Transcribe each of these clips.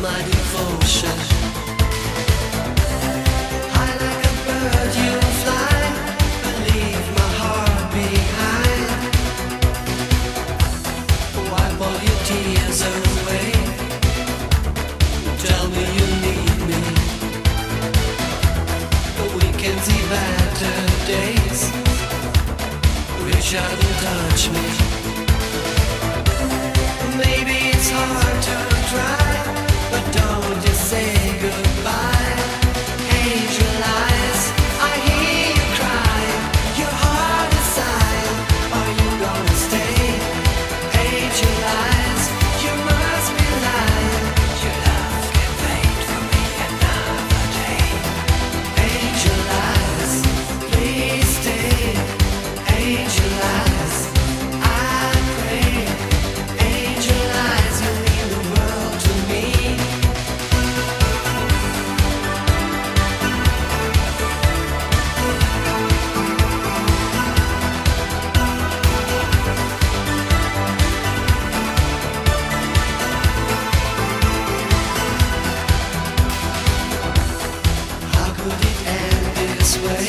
my devotion. High like a bird you fly, but leave my heart behind. Wipe all your tears away. Tell me you need me. We can see better days. Reach out and touch me. Maybe it's hard to try, but don't just say goodbye. Angel eyes, I hear you cry. Your heart is sighing. Are you gonna stay? Angel eyes, you must be lying. Your love can wait for me another day. Angel eyes, please stay. Angel eyes, I pray. Angel eyes, you mean the world to me. How could it end this way?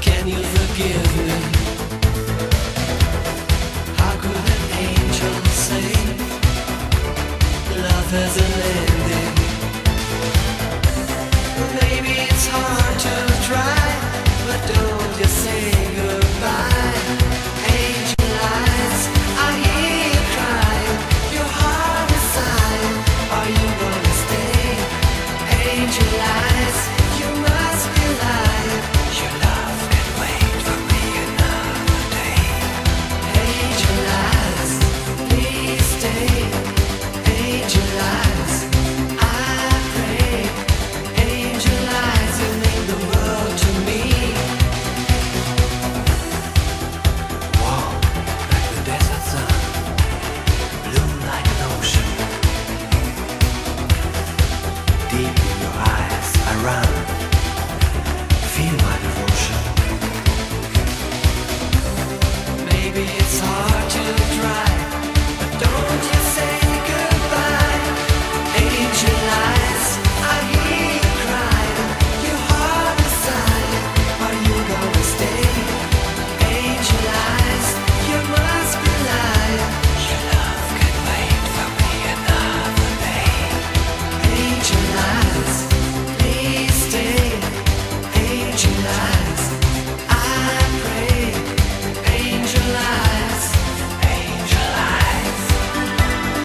Can you forgive me? How could an angel say love has an ending? Maybe it's hard to try, but don't just say goodbye. Angel eyes, I hear you cry. Your heart is sighing. Are you gonna stay? Angel eyes, you must be lying. Your love can wait for me another day. Angel eyes, please stay. Angel eyes, I pray. Angel eyes, you mean the world to me. Warm like the desert sun, blue like an ocean. Deep in your eyes, I run. Feel my devotion. Maybe it's hard to try, but don't you say goodbye. Angel eyes, I hear you cry. Your heart is sighing. Are you gonna stay? Angel eyes, you must be lying. Your love can wait for me another day. Angel eyes, please stay. Angel eyes.